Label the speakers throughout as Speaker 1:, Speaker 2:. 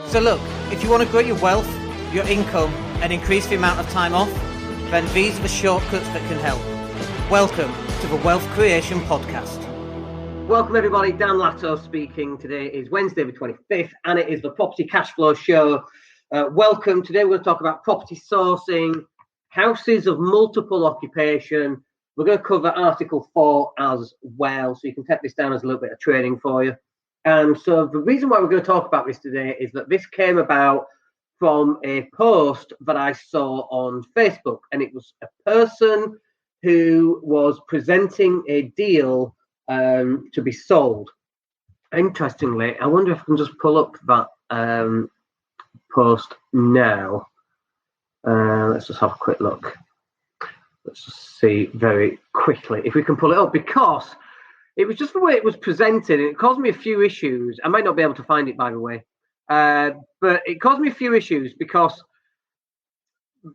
Speaker 1: So look, if you want to grow your wealth, your income, and increase the amount of time off, then these are the shortcuts that can help. Welcome to the Wealth Creation Podcast.
Speaker 2: Welcome everybody, Dan Latto speaking. Today is Wednesday the 25th and it is the Property Cashflow Show. Welcome. Today we're going to talk about property sourcing, houses of multiple occupation. We're going to cover Article 4 as well, so you can take this down as a little bit of training for you. And so the reason why we're going to talk about this today is that this came about from a post that I saw on Facebook, and it was a person who was presenting a deal to be sold. Interestingly, I wonder if I can just pull up that post now. Let's just have a quick look. Let's just see very quickly if we can pull it up, because it was just the way it was presented, and it caused me a few issues. I might not be able to find it, by the way, but it caused me a few issues because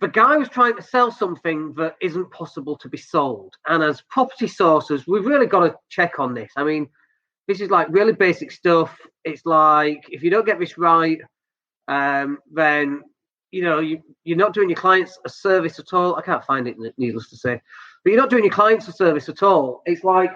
Speaker 2: the guy was trying to sell something that isn't possible to be sold. And as property sources, we've really got to check on this. I mean, this is like really basic stuff. It's like, if you don't get this right, then, you know, you're not doing your clients a service at all. I can't find it, needless to say, but you're not doing your clients a service at all. It's like,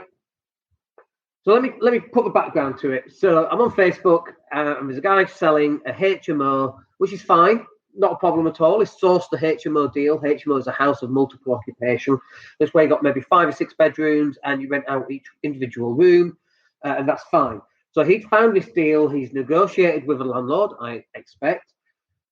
Speaker 2: so let me put the background to it. So I'm on Facebook, and there's a guy selling a HMO, which is fine. Not a problem at all. It's sourced the HMO deal. HMO is a house of multiple occupation. That's where you got maybe 5 or 6 bedrooms and you rent out each individual room, and that's fine. So he'd found this deal. He's negotiated with a landlord, I expect.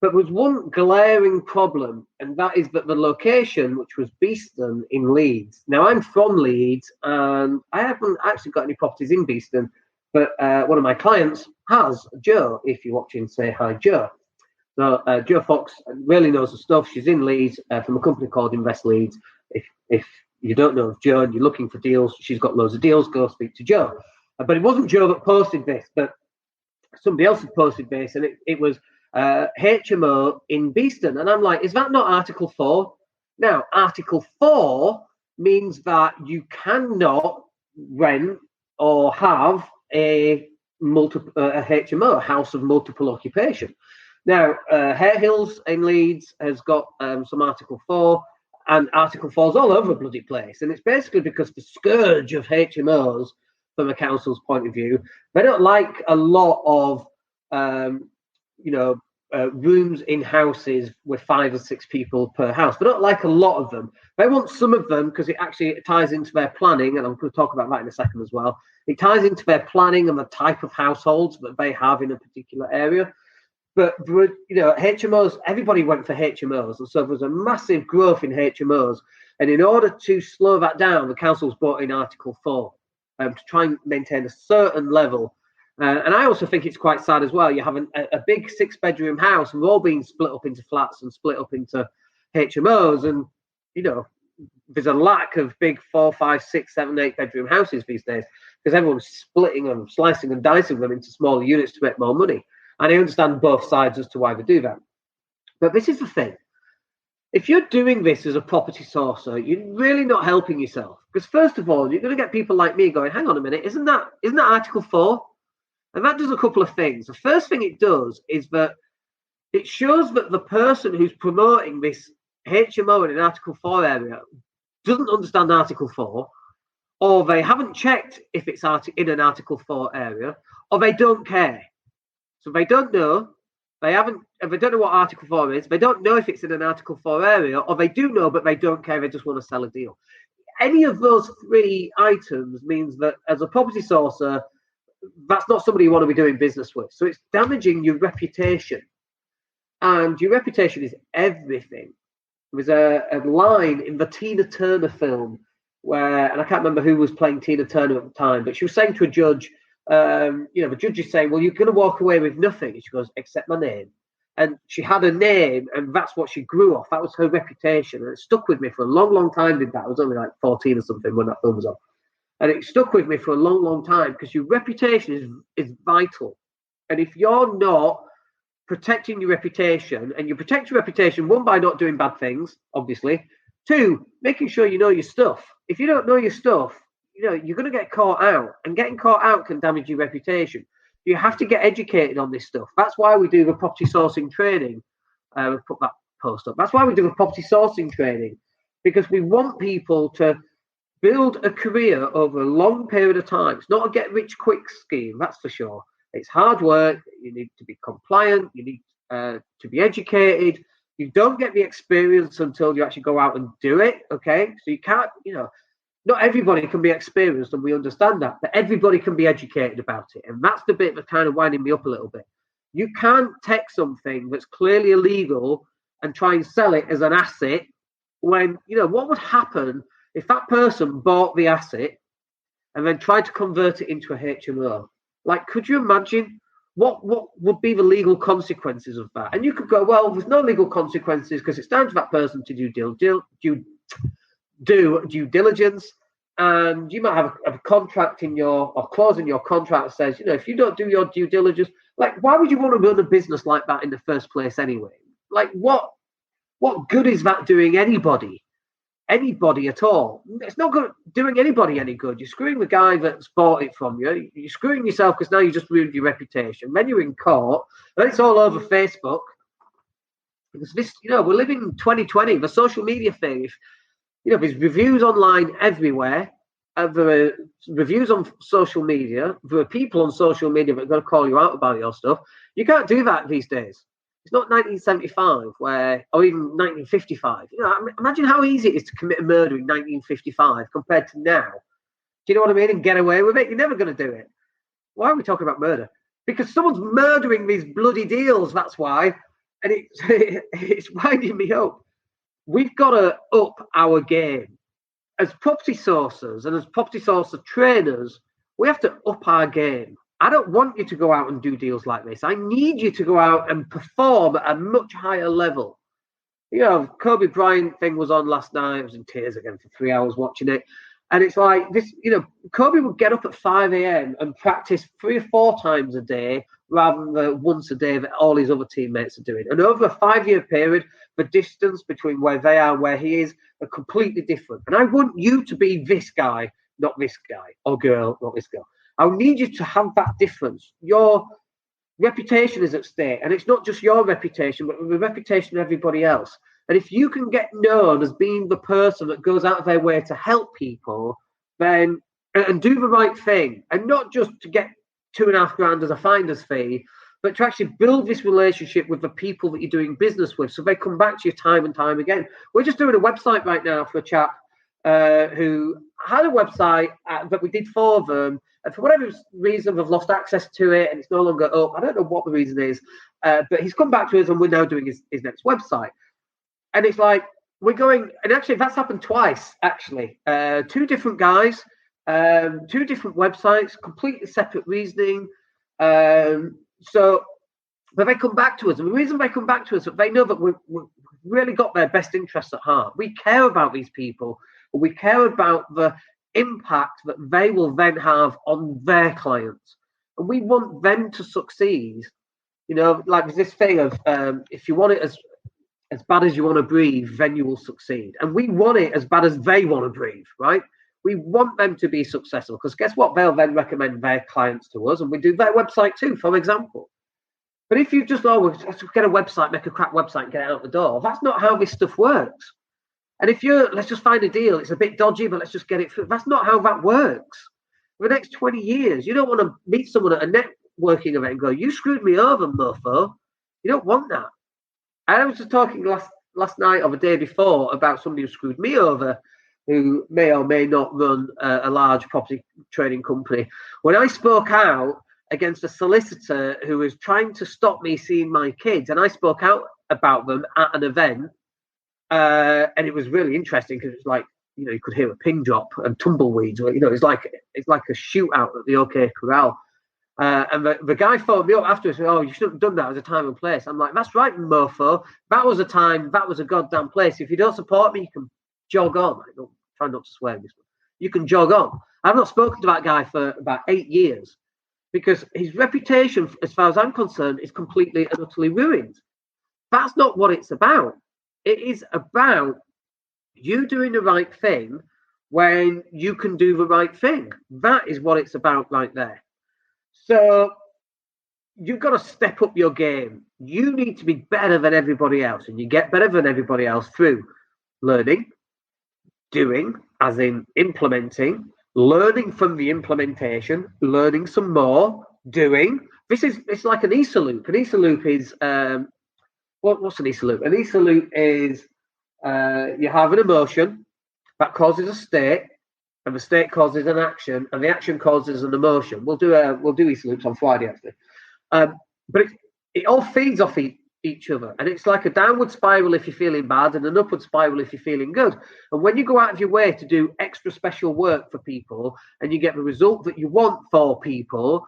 Speaker 2: But there was one glaring problem, and that is that the location, which was Beeston in Leeds. Now, I'm from Leeds, and I haven't actually got any properties in Beeston, but one of my clients has, Joe. If you're watching, say hi, Joe. So Joe Fox really knows the stuff. She's in Leeds from a company called Invest Leeds. If you don't know of Joe and you're looking for deals, she's got loads of deals. Go speak to Joe. But it wasn't Joe that posted this, but somebody else had posted this, and it was HMO in Beeston. And I'm like, is that not Article 4? Now, Article 4 means that you cannot rent or have a HMO, a house of multiple occupation. Now, Hare Hills in Leeds has got some Article 4, and Article 4 is all over the bloody place. And it's basically because the scourge of HMOs, from a council's point of view, they don't like a lot of, rooms in houses with 5 or 6 people per house. They don't like a lot of them. They want some of them because it actually ties into their planning, and I'm going to talk about that in a second as well. It ties into their planning and the type of households that they have in a particular area. But, you know, HMOs, everybody went for HMOs. And so there was a massive growth in HMOs. And in order to slow that down, the council's brought in Article 4 to try and maintain a certain level. And I also think it's quite sad as well. You have a big 6-bedroom house, and we're all being split up into flats and split up into HMOs. And, you know, there's a lack of big 4, 5, 6, 7, 8-bedroom houses these days because everyone's splitting them, slicing and dicing them into smaller units to make more money. And I understand both sides as to why they do that. But this is the thing. If you're doing this as a property sourcer, you're really not helping yourself. Because first of all, you're going to get people like me going, hang on a minute, isn't that Article 4? And that does a couple of things. The first thing it does is that it shows that the person who's promoting this HMO in an Article 4 area doesn't understand Article 4, or they haven't checked if it's in an Article 4 area, or they don't care. So they don't know, they don't know what Article 4 is, they don't know if it's in an Article 4 area, or they do know, but they don't care, they just want to sell a deal. Any of those 3 items means that as a property sourcer, that's not somebody you want to be doing business with. So it's damaging your reputation. And your reputation is everything. There was a line in the Tina Turner film where, and I can't remember who was playing Tina Turner at the time, but she was saying to a judge, the judge is saying, well, you're going to walk away with nothing. And she goes, except my name. And she had a name, and that's what she grew off. That was her reputation. And it stuck with me for a long, long time, did that. I was only like 14 or something when that film was on. And it stuck with me for a long, long time because your reputation is vital. And if you're not protecting your reputation, and you protect your reputation, 1, by not doing bad things, obviously. 2, making sure you know your stuff. If you don't know your stuff, you're going to get caught out, and getting caught out can damage your reputation. You have to get educated on this stuff. That's why we do the property sourcing training. We'll put that post up. That's why we do the property sourcing training, because we want people to build a career over a long period of time. It's not a get-rich-quick scheme, that's for sure. It's hard work. You need to be compliant. You need to be educated. You don't get the experience until you actually go out and do it, okay? So you can't, not everybody can be experienced, and we understand that, but everybody can be educated about it. And that's the bit that's kind of winding me up a little bit. You can't take something that's clearly illegal and try and sell it as an asset when, what would happen if that person bought the asset and then tried to convert it into a HMO? Like, could you imagine what would be the legal consequences of that? And you could go, well, there's no legal consequences because it's down to that person to do due diligence, and you might have a contract or clause in your contract that says, if you don't do your due diligence, like, why would you want to run a business like that in the first place anyway? Like, what good is that doing anybody at all? It's not doing anybody any good. You're screwing the guy that's bought it from you. You're screwing yourself because now you just ruined your reputation. Then you're in court, and it's all over Facebook. Because this, we're living in 2020, the social media thing. If there's reviews online everywhere, there are reviews on social media. There are people on social media that are going to call you out about your stuff. You can't do that these days. It's not 1975 or even 1955. Imagine how easy it is to commit a murder in 1955 compared to now. Do you know what I mean? And get away with it. You're never going to do it. Why are we talking about murder? Because someone's murdering these bloody deals. That's why. And it's winding me up. We've got to up our game. As property sourcers and as property sourcer trainers, we have to up our game. I don't want you to go out and do deals like this. I need you to go out and perform at a much higher level. Kobe Bryant thing was on last night. I was in tears again for 3 hours watching it. And it's like this, Kobe would get up at 5 a.m. and practice 3 or 4 times a day rather than once a day that all his other teammates are doing. And over a 5-year period, the distance between where they are and where he is are completely different. And I want you to be this guy, not this guy, or girl, not this girl. I need you to have that difference. Your reputation is at stake, and it's not just your reputation, but the reputation of everybody else. And if you can get known as being the person that goes out of their way to help people, then and do the right thing, and not just to get $2,500 as a finder's fee, but to actually build this relationship with the people that you're doing business with, so they come back to you time and time again. We're just doing a website right now for a chap who had a website that we did for them, and for whatever reason, they've lost access to it, and it's no longer up. I don't know what the reason is, but he's come back to us, and we're now doing his next website. And it's like, we're going, and actually that's happened twice, actually. 2 different guys, 2 different websites, completely separate reasoning. So, but they come back to us. And the reason they come back to us is that they know that we've really got their best interests at heart. We care about these people. We care about the impact that they will then have on their clients. And we want them to succeed. Like this thing of if you want it as bad as you want to breathe, then you will succeed. And we want it as bad as they want to breathe, right? We want them to be successful, because guess what? They'll then recommend their clients to us, and we do their website too, for example. But if you just, let's get a website, make a crap website and get it out the door, that's not how this stuff works. And if let's just find a deal, it's a bit dodgy, but let's just get it through. That's not how that works. For the next 20 years, you don't want to meet someone at a networking event and go, you screwed me over, mofo. You don't want that. I was just talking last night or the day before about somebody who screwed me over, who may or may not run a large property trading company. When I spoke out against a solicitor who was trying to stop me seeing my kids, and I spoke out about them at an event, and it was really interesting because it's like, you could hear a pin drop and tumbleweeds. It's like a shootout at the OK Corral. And the guy phoned me up afterwards and said, you shouldn't have done that as a time and place. I'm like, that's right, mofo. That was a time, that was a goddamn place. If you don't support me, you can jog on. I don't try not to swear in this one. You can jog on. I've not spoken to that guy for about 8 years because his reputation, as far as I'm concerned, is completely and utterly ruined. That's not what it's about. It is about you doing the right thing when you can do the right thing. That is what it's about right there. So you've got to step up your game. You need to be better than everybody else, and you get better than everybody else through learning, doing, as in implementing, learning from the implementation, learning some more, doing. It's like an ESA loop. An ESA loop is what's an ESA loop? An ESA loop is you have an emotion that causes a state, and the state causes an action, and the action causes an emotion. We'll do ESA loops on Friday actually, but it all feeds off each other, and it's like a downward spiral if you're feeling bad, and an upward spiral if you're feeling good. And when you go out of your way to do extra special work for people, and you get the result that you want for people,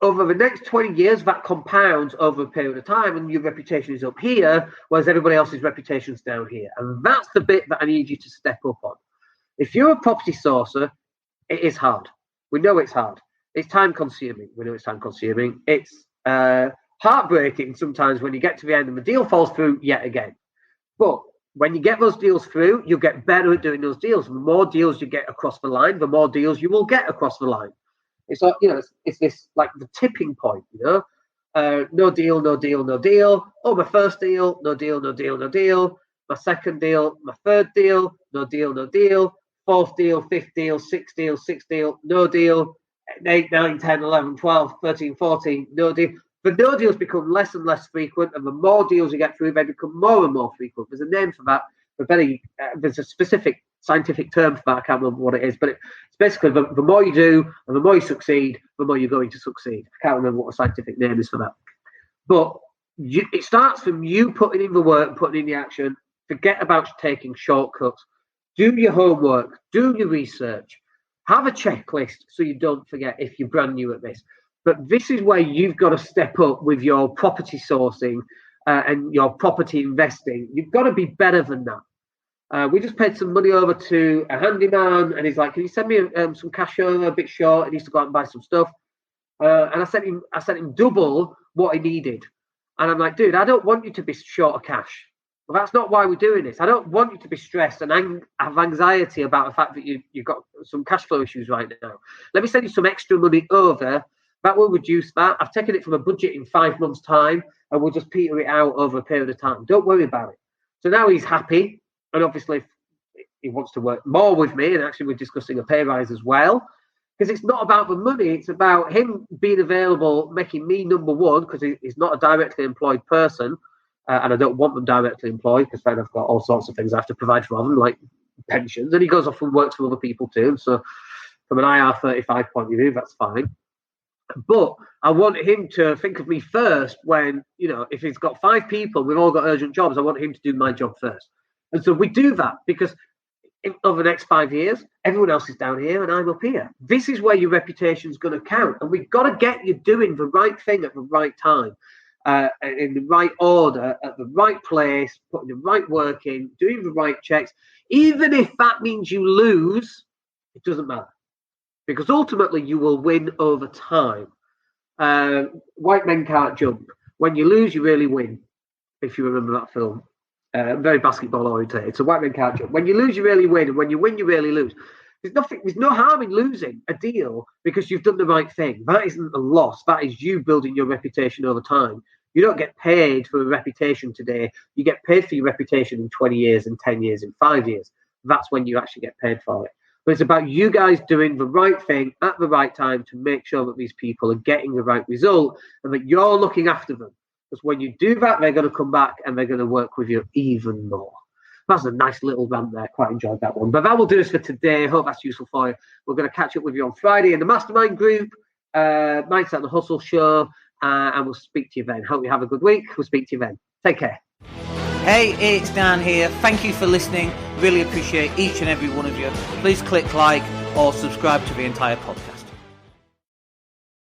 Speaker 2: over the next 20 years, that compounds over a period of time, and your reputation is up here, whereas everybody else's reputation's down here. And that's the bit that I need you to step up on. If you're a property sourcer, it is hard. We know it's hard. It's time-consuming. We know it's time-consuming. It's heartbreaking sometimes when you get to the end and the deal falls through yet again. But when you get those deals through, you'll get better at doing those deals. The more deals you get across the line, the more deals you will get across the line. It's like, it's this like the tipping point, no deal, no deal, no deal. Oh, my first deal, no deal, no deal, no deal. My second deal, my third deal, no deal, no deal. Fourth deal, fifth deal, sixth deal, no deal. 8, 9, 10, 11, 12, 13, 14, no deal. The no deals become less and less frequent, and the more deals you get through, they become more and more frequent. There's a name for that. There's a specific scientific term for that. I can't remember what it is, but it's basically the more you do and the more you succeed, the more you're going to succeed. I can't remember what a scientific name is for that. But it starts from you putting in the work, putting in the action. Forget about taking shortcuts. Do your homework. Do your research. Have a checklist so you don't forget if you're brand new at this. But this is where you've got to step up with your property sourcing and your property investing. You've got to be better than that. We just paid some money over to a handyman, and he's like, "Can you send me some cash over? A bit short. He needs to go out and buy some stuff." And I sent him double what he needed. And I'm like, "Dude, I don't want you to be short of cash. Well, that's not why we're doing this. I don't want you to be stressed and have anxiety about the fact that you've got some cash flow issues right now. Let me send you some extra money over. That will reduce that. I've taken it from a budget in 5 months' time, and we'll just peter it out over a period of time. Don't worry about it." So now he's happy, and obviously he wants to work more with me, and actually we're discussing a pay rise as well, because it's not about the money. It's about him being available, making me number one, because he's not a directly employed person. And I don't want them directly employed, because then I've got all sorts of things I have to provide for them, like pensions. And he goes off and works for other people too. So from an IR35 point of view, that's fine. But I want him to think of me first when, if he's got 5 people, we've all got urgent jobs, I want him to do my job first. And so we do that because over the next 5 years, everyone else is down here and I'm up here. This is where your reputation is going to count. And we've got to get you doing the right thing at the right time. In the right order, at the right place, putting the right work in, doing the right checks. Even if that means you lose, it doesn't matter. Because ultimately you will win over time. White men can't jump. When you lose, you really win. If you remember that film. Very basketball oriented. So white men can't jump. When you lose, you really win. And when you win, you really lose. There's no harm in losing a deal because you've done the right thing. That isn't a loss. That is you building your reputation over time. You don't get paid for a reputation today. You get paid for your reputation in 20 years, in 10 years, in 5 years. That's when you actually get paid for it. But it's about you guys doing the right thing at the right time to make sure that these people are getting the right result and that you're looking after them. Because when you do that, they're going to come back and they're going to work with you even more. That's a nice little rant there. Quite enjoyed that one. But that will do us for today. Hope that's useful for you. We're going to catch up with you on Friday in the Mastermind group, Mindset and the Hustle show, and we'll speak to you then. Hope you have a good week. We'll speak to you then. Take care.
Speaker 1: Hey, it's Dan here. Thank you for listening. Really appreciate each and every one of you. Please click like or subscribe to the entire podcast.